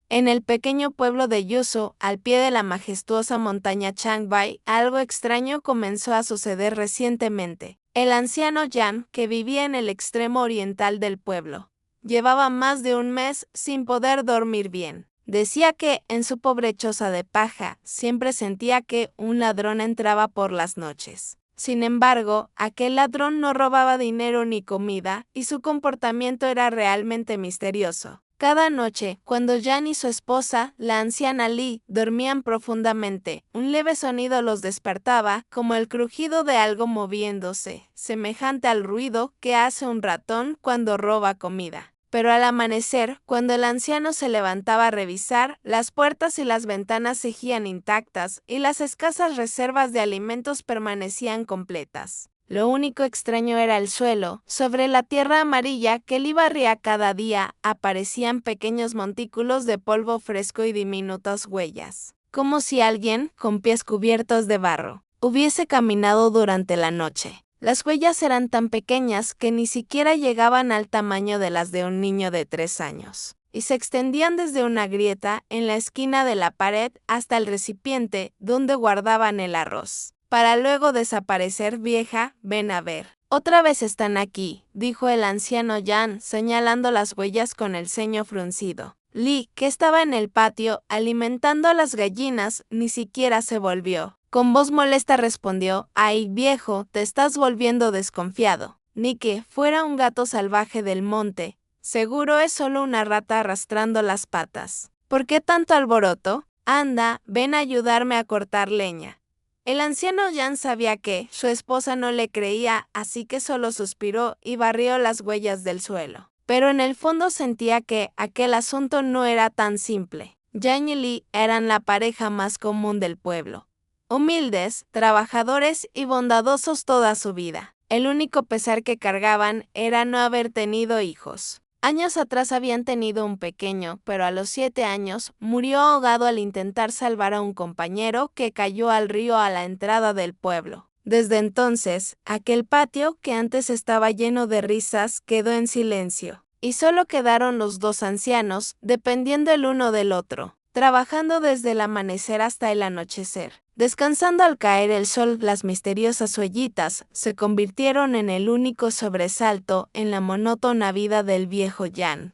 En el pequeño pueblo de Yusu, al pie de la majestuosa montaña Changbai, algo extraño comenzó a suceder recientemente. El anciano Yan, que vivía en el extremo oriental del pueblo, llevaba más de un mes sin poder dormir bien. Decía que, en su pobre choza de paja, siempre sentía que un ladrón entraba por las noches. Sin embargo, aquel ladrón no robaba dinero ni comida, y su comportamiento era realmente misterioso. Cada noche, cuando Yan y su esposa, la anciana Li, dormían profundamente, un leve sonido los despertaba, como el crujido de algo moviéndose, semejante al ruido que hace un ratón cuando roba comida. Pero al amanecer, cuando el anciano se levantaba a revisar, las puertas y las ventanas seguían intactas y las escasas reservas de alimentos permanecían completas. Lo único extraño era el suelo. Sobre la tierra amarilla que Li barría cada día, aparecían pequeños montículos de polvo fresco y diminutas huellas, como si alguien, con pies cubiertos de barro, hubiese caminado durante la noche. Las huellas eran tan pequeñas que ni siquiera llegaban al tamaño de las de un niño de 3 años, y se extendían desde una grieta en la esquina de la pared hasta el recipiente donde guardaban el arroz, para luego desaparecer. Vieja, ven a ver. Otra vez están aquí, dijo el anciano Yan, señalando las huellas con el ceño fruncido. Li, que estaba en el patio alimentando a las gallinas, ni siquiera se volvió. Con voz molesta respondió: «Ay, viejo, te estás volviendo desconfiado. Ni que fuera un gato salvaje del monte. Seguro es solo una rata arrastrando las patas. ¿Por qué tanto alboroto? Anda, ven a ayudarme a cortar leña». El anciano Yan sabía que su esposa no le creía, así que solo suspiró y barrió las huellas del suelo. Pero en el fondo sentía que aquel asunto no era tan simple. Yan y Li eran la pareja más común del pueblo. Humildes, trabajadores y bondadosos toda su vida. El único pesar que cargaban era no haber tenido hijos. Años atrás habían tenido un pequeño, pero a los 7 años murió ahogado al intentar salvar a un compañero que cayó al río a la entrada del pueblo. Desde entonces, aquel patio, que antes estaba lleno de risas, quedó en silencio, y solo quedaron los dos ancianos, dependiendo el uno del otro, trabajando desde el amanecer hasta el anochecer. Descansando al caer el sol, las misteriosas huellitas se convirtieron en el único sobresalto en la monótona vida del viejo Yan.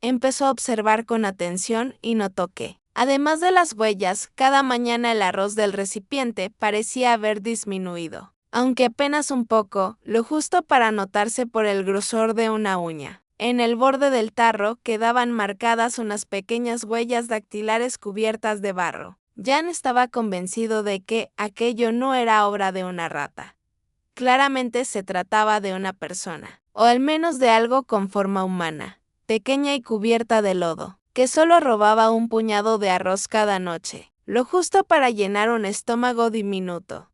Empezó a observar con atención y notó que, además de las huellas, cada mañana el arroz del recipiente parecía haber disminuido, aunque apenas un poco, lo justo para notarse por el grosor de una uña. En el borde del tarro quedaban marcadas unas pequeñas huellas dactilares cubiertas de barro. Yan estaba convencido de que aquello no era obra de una rata. Claramente se trataba de una persona, o al menos de algo con forma humana, pequeña y cubierta de lodo, que solo robaba un puñado de arroz cada noche, lo justo para llenar un estómago diminuto.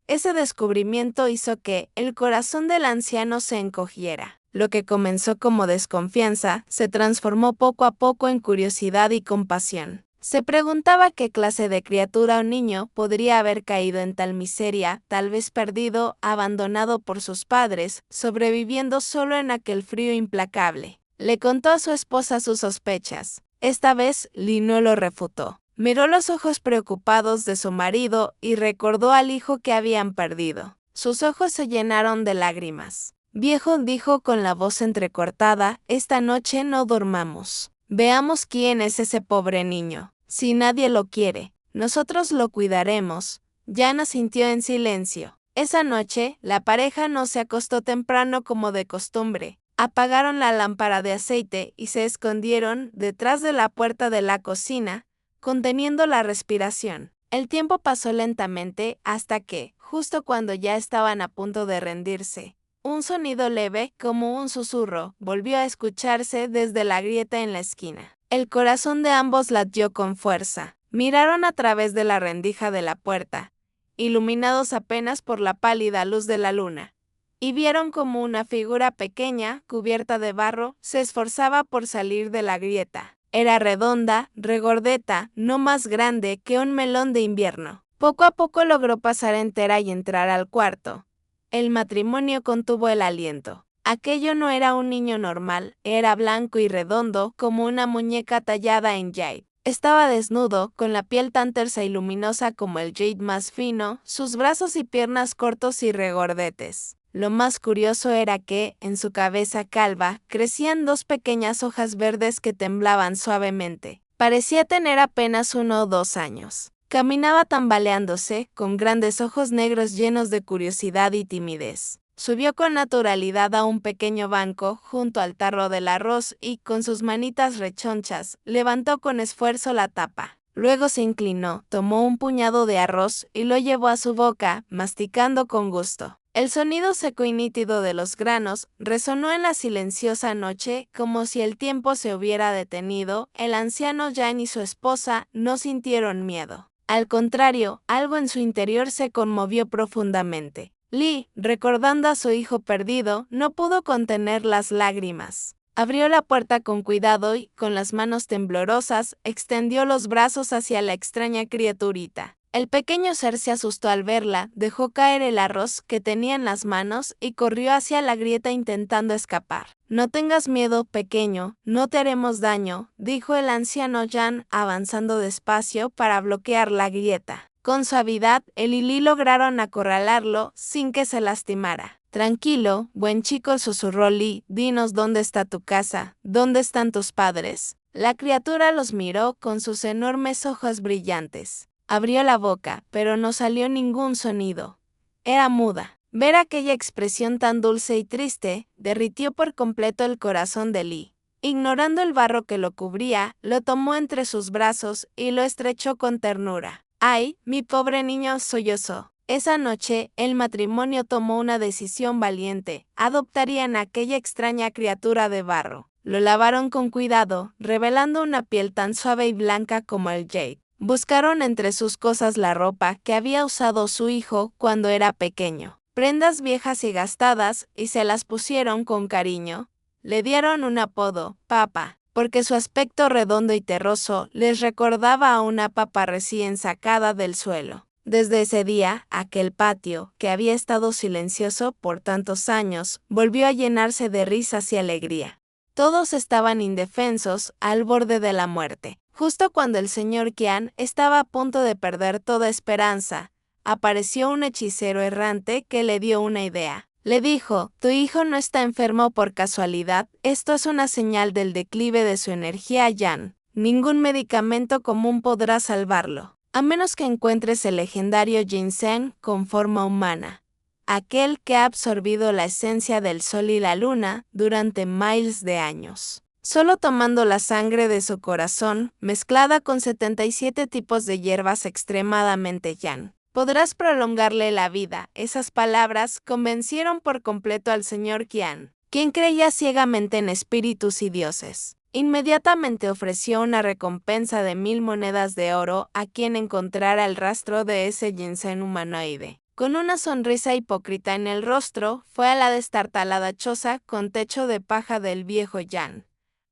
Ese descubrimiento hizo que el corazón del anciano se encogiera. Lo que comenzó como desconfianza se transformó poco a poco en curiosidad y compasión. Se preguntaba qué clase de criatura o niño podría haber caído en tal miseria, tal vez perdido, abandonado por sus padres, sobreviviendo solo en aquel frío implacable. Le contó a su esposa sus sospechas. Esta vez, Li no lo refutó. Miró los ojos preocupados de su marido y recordó al hijo que habían perdido. Sus ojos se llenaron de lágrimas. «Viejo», dijo con la voz entrecortada, «esta noche no dormamos. Veamos quién es ese pobre niño. Si nadie lo quiere, nosotros lo cuidaremos». Yan asintió en silencio. Esa noche, la pareja no se acostó temprano como de costumbre. Apagaron la lámpara de aceite y se escondieron detrás de la puerta de la cocina, conteniendo la respiración. El tiempo pasó lentamente hasta que, justo cuando ya estaban a punto de rendirse, un sonido leve, como un susurro, volvió a escucharse desde la grieta en la esquina. El corazón de ambos latió con fuerza. Miraron a través de la rendija de la puerta, iluminados apenas por la pálida luz de la luna, y vieron como una figura pequeña, cubierta de barro, se esforzaba por salir de la grieta. Era redonda, regordeta, no más grande que un melón de invierno. Poco a poco logró pasar entera y entrar al cuarto. El matrimonio contuvo el aliento. Aquello no era un niño normal, era blanco y redondo como una muñeca tallada en jade. Estaba desnudo, con la piel tan tersa y luminosa como el jade más fino, sus brazos y piernas cortos y regordetes. Lo más curioso era que, en su cabeza calva, crecían dos pequeñas hojas verdes que temblaban suavemente. Parecía tener apenas 1 o 2 años. Caminaba tambaleándose, con grandes ojos negros llenos de curiosidad y timidez. Subió con naturalidad a un pequeño banco junto al tarro del arroz y, con sus manitas rechonchas, levantó con esfuerzo la tapa. Luego se inclinó, tomó un puñado de arroz y lo llevó a su boca, masticando con gusto. El sonido seco y nítido de los granos resonó en la silenciosa noche como si el tiempo se hubiera detenido. El anciano Jan y su esposa no sintieron miedo. Al contrario, algo en su interior se conmovió profundamente. Lee, recordando a su hijo perdido, no pudo contener las lágrimas. Abrió la puerta con cuidado y, con las manos temblorosas, extendió los brazos hacia la extraña criaturita. El pequeño ser se asustó al verla, dejó caer el arroz que tenía en las manos y corrió hacia la grieta intentando escapar. «No tengas miedo, pequeño, no te haremos daño», dijo el anciano Jan, avanzando despacio para bloquear la grieta. Con suavidad, él y Lee lograron acorralarlo sin que se lastimara. «Tranquilo, buen chico», susurró Lee, «dinos dónde está tu casa, dónde están tus padres». La criatura los miró con sus enormes ojos brillantes. Abrió la boca, pero no salió ningún sonido. Era muda. Ver aquella expresión tan dulce y triste derritió por completo el corazón de Lee. Ignorando el barro que lo cubría, lo tomó entre sus brazos y lo estrechó con ternura. «Ay, mi pobre niño», sollozó. Esa noche, el matrimonio tomó una decisión valiente. Adoptarían a aquella extraña criatura de barro. Lo lavaron con cuidado, revelando una piel tan suave y blanca como el jade. Buscaron entre sus cosas la ropa que había usado su hijo cuando era pequeño, prendas viejas y gastadas, y se las pusieron con cariño. Le dieron un apodo, Papa, porque su aspecto redondo y terroso les recordaba a una papa recién sacada del suelo. Desde ese día, aquel patio, que había estado silencioso por tantos años, volvió a llenarse de risas y alegría. Todos estaban indefensos, al borde de la muerte. Justo cuando el señor Qian estaba a punto de perder toda esperanza, apareció un hechicero errante que le dio una idea. Le dijo: «Tu hijo no está enfermo por casualidad, esto es una señal del declive de su energía, Jan. Ningún medicamento común podrá salvarlo, a menos que encuentres el legendario ginseng con forma humana, aquel que ha absorbido la esencia del sol y la luna durante miles de años. Solo tomando la sangre de su corazón, mezclada con 77 tipos de hierbas extremadamente yan, podrás prolongarle la vida». Esas palabras convencieron por completo al señor Qian, quien creía ciegamente en espíritus y dioses. Inmediatamente ofreció una recompensa de 1000 monedas de oro a quien encontrara el rastro de ese ginseng humanoide. Con una sonrisa hipócrita en el rostro, fue a la destartalada choza con techo de paja del viejo Jan.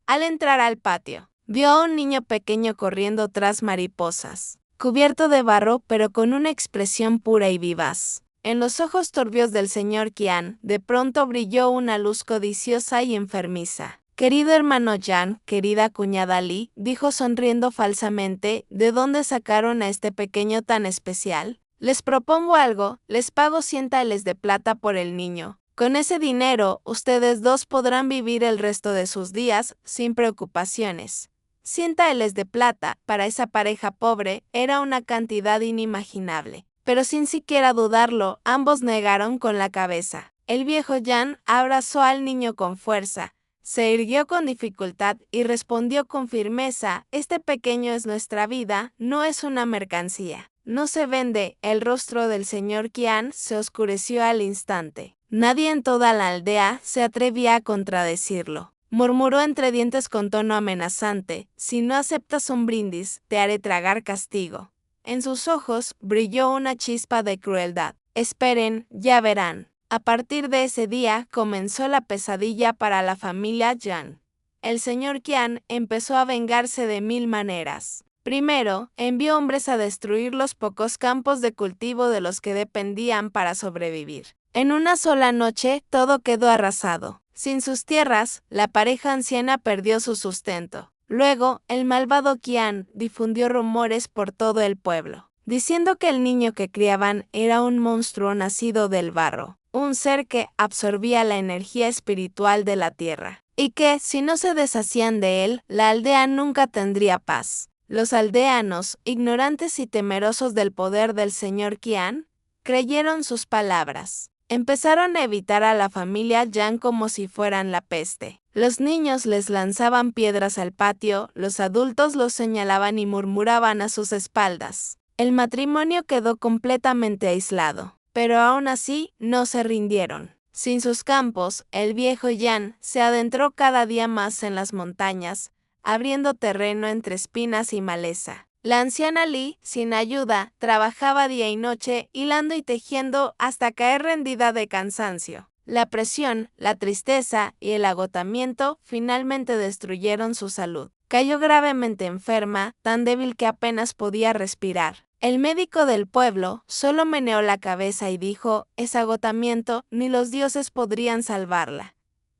Al entrar al patio, vio a un niño pequeño corriendo tras mariposas, cubierto de barro pero con una expresión pura y vivaz. En los ojos turbios del señor Qian, de pronto brilló una luz codiciosa y enfermiza. «Querido hermano Jan, querida cuñada Lee», dijo sonriendo falsamente, «¿de dónde sacaron a este pequeño tan especial? Les propongo algo, les pago 100 taels de plata por el niño. Con ese dinero, ustedes dos podrán vivir el resto de sus días sin preocupaciones». 100 taels de plata, para esa pareja pobre, era una cantidad inimaginable. Pero sin siquiera dudarlo, ambos negaron con la cabeza. El viejo Jan abrazó al niño con fuerza, se irguió con dificultad y respondió con firmeza: «Este pequeño es nuestra vida, no es una mercancía. No se vende». El rostro del señor Qian se oscureció al instante. Nadie en toda la aldea se atrevía a contradecirlo. Murmuró entre dientes con tono amenazante: «Si no aceptas un brindis, te haré tragar castigo». En sus ojos brilló una chispa de crueldad. «Esperen, ya verán». A partir de ese día comenzó la pesadilla para la familia Jan. El señor Qian empezó a vengarse de 1000 maneras. Primero, envió hombres a destruir los pocos campos de cultivo de los que dependían para sobrevivir. En una sola noche, todo quedó arrasado. Sin sus tierras, la pareja anciana perdió su sustento. Luego, el malvado Qian difundió rumores por todo el pueblo, diciendo que el niño que criaban era un monstruo nacido del barro, un ser que absorbía la energía espiritual de la tierra, y que, si no se deshacían de él, la aldea nunca tendría paz. Los aldeanos, ignorantes y temerosos del poder del señor Qian, creyeron sus palabras. Empezaron a evitar a la familia Yang como si fueran la peste. Los niños les lanzaban piedras al patio, los adultos los señalaban y murmuraban a sus espaldas. El matrimonio quedó completamente aislado, pero aún así no se rindieron. Sin sus campos, el viejo Yan se adentró cada día más en las montañas, abriendo terreno entre espinas y maleza. La anciana Li, sin ayuda, trabajaba día y noche, hilando y tejiendo hasta caer rendida de cansancio. La presión, la tristeza y el agotamiento finalmente destruyeron su salud. Cayó gravemente enferma, tan débil que apenas podía respirar. El médico del pueblo solo meneó la cabeza y dijo: «Es agotamiento, ni los dioses podrían salvarla».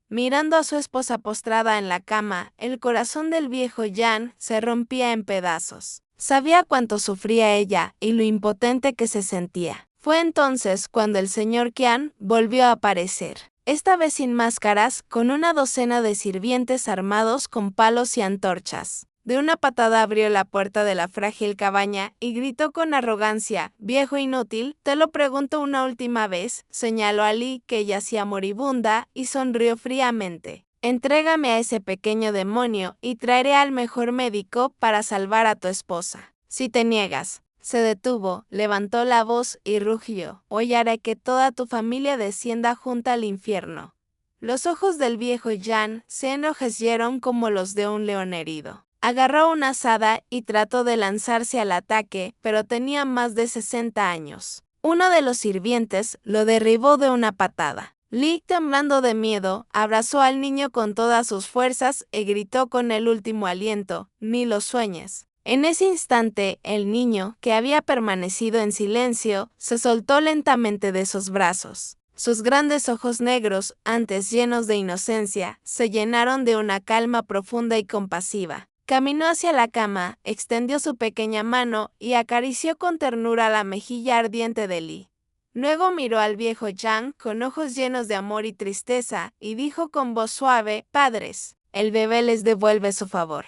Mirando a su esposa postrada en la cama, el corazón del viejo Yan se rompía en pedazos. Sabía cuánto sufría ella y lo impotente que se sentía. Fue entonces cuando el señor Qian volvió a aparecer, esta vez sin máscaras, con una docena de sirvientes armados con palos y antorchas. De una patada abrió la puerta de la frágil cabaña y gritó con arrogancia: «Viejo inútil, te lo pregunto una última vez», señaló a Li, que yacía moribunda, y sonrió fríamente. «Entrégame a ese pequeño demonio y traeré al mejor médico para salvar a tu esposa. Si te niegas». Se detuvo, levantó la voz y rugió: «Hoy haré que toda tu familia descienda junta al infierno». Los ojos del viejo Yan se enrojecieron como los de un león herido. Agarró una azada y trató de lanzarse al ataque, pero tenía más de 60 años. Uno de los sirvientes lo derribó de una patada. Li, temblando de miedo, abrazó al niño con todas sus fuerzas y gritó con el último aliento: «Ni lo sueñes». En ese instante, el niño, que había permanecido en silencio, se soltó lentamente de sus brazos. Sus grandes ojos negros, antes llenos de inocencia, se llenaron de una calma profunda y compasiva. Caminó hacia la cama, extendió su pequeña mano y acarició con ternura la mejilla ardiente de Li. Luego miró al viejo Yang con ojos llenos de amor y tristeza y dijo con voz suave: «Padres, el bebé les devuelve su favor».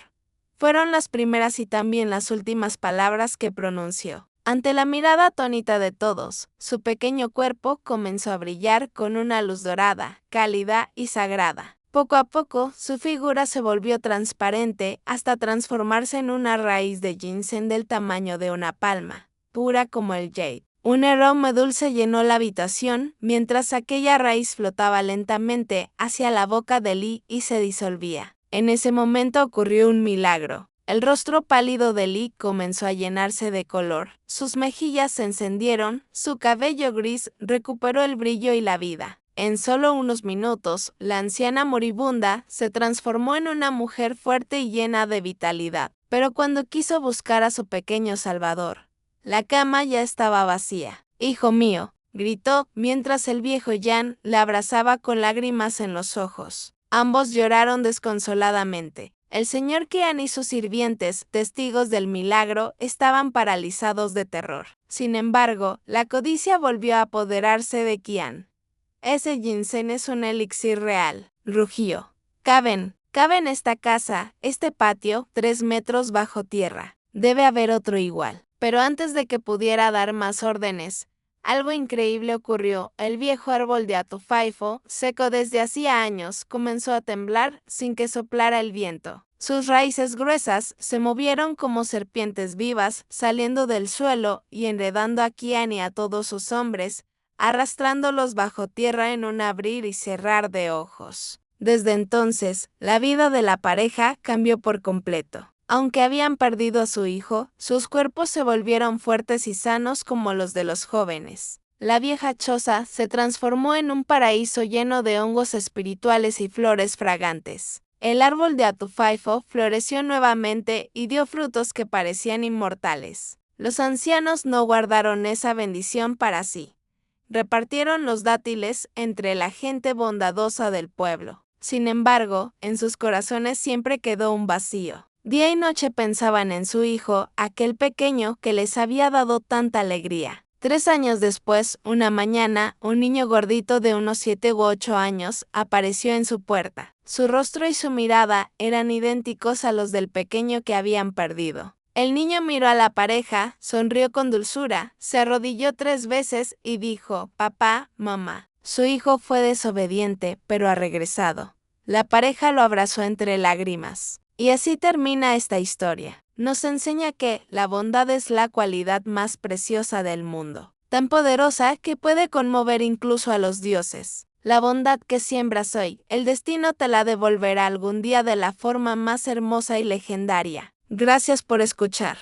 Fueron las primeras y también las últimas palabras que pronunció. Ante la mirada atónita de todos, su pequeño cuerpo comenzó a brillar con una luz dorada, cálida y sagrada. Poco a poco, su figura se volvió transparente hasta transformarse en una raíz de ginseng del tamaño de una palma, pura como el jade. Un aroma dulce llenó la habitación, mientras aquella raíz flotaba lentamente hacia la boca de Li y se disolvía. En ese momento ocurrió un milagro. El rostro pálido de Li comenzó a llenarse de color. Sus mejillas se encendieron, su cabello gris recuperó el brillo y la vida. En solo unos minutos, la anciana moribunda se transformó en una mujer fuerte y llena de vitalidad. Pero cuando quiso buscar a su pequeño salvador, la cama ya estaba vacía. «Hijo mío», gritó, mientras el viejo Yan la abrazaba con lágrimas en los ojos. Ambos lloraron desconsoladamente. El señor Qian y sus sirvientes, testigos del milagro, estaban paralizados de terror. Sin embargo, la codicia volvió a apoderarse de Qian. «Ese ginseng es un elixir real», rugió. Cabe en esta casa, este patio, 3 metros bajo tierra. Debe haber otro igual». Pero antes de que pudiera dar más órdenes, algo increíble ocurrió. El viejo árbol de Atufaifo, seco desde hacía años, comenzó a temblar sin que soplara el viento. Sus raíces gruesas se movieron como serpientes vivas, saliendo del suelo y enredando a Qian y a todos sus hombres, arrastrándolos bajo tierra en un abrir y cerrar de ojos. Desde entonces, la vida de la pareja cambió por completo. Aunque habían perdido a su hijo, sus cuerpos se volvieron fuertes y sanos como los de los jóvenes. La vieja choza se transformó en un paraíso lleno de hongos espirituales y flores fragantes. El árbol de Atufaifo floreció nuevamente y dio frutos que parecían inmortales. Los ancianos no guardaron esa bendición para sí. repartieron los dátiles entre la gente bondadosa del pueblo. Sin embargo, en sus corazones siempre quedó un vacío. Día y noche pensaban en su hijo, aquel pequeño que les había dado tanta alegría. 3 años después, una mañana, un niño gordito de unos 7 u 8 años apareció en su puerta. Su rostro y su mirada eran idénticos a los del pequeño que habían perdido. El niño miró a la pareja, sonrió con dulzura, se arrodilló 3 veces y dijo: «Papá, mamá». Su hijo fue desobediente, pero ha regresado. La pareja lo abrazó entre lágrimas. Y así termina esta historia. Nos enseña que la bondad es la cualidad más preciosa del mundo, tan poderosa que puede conmover incluso a los dioses. La bondad que siembras hoy, el destino te la devolverá algún día de la forma más hermosa y legendaria. Gracias por escuchar.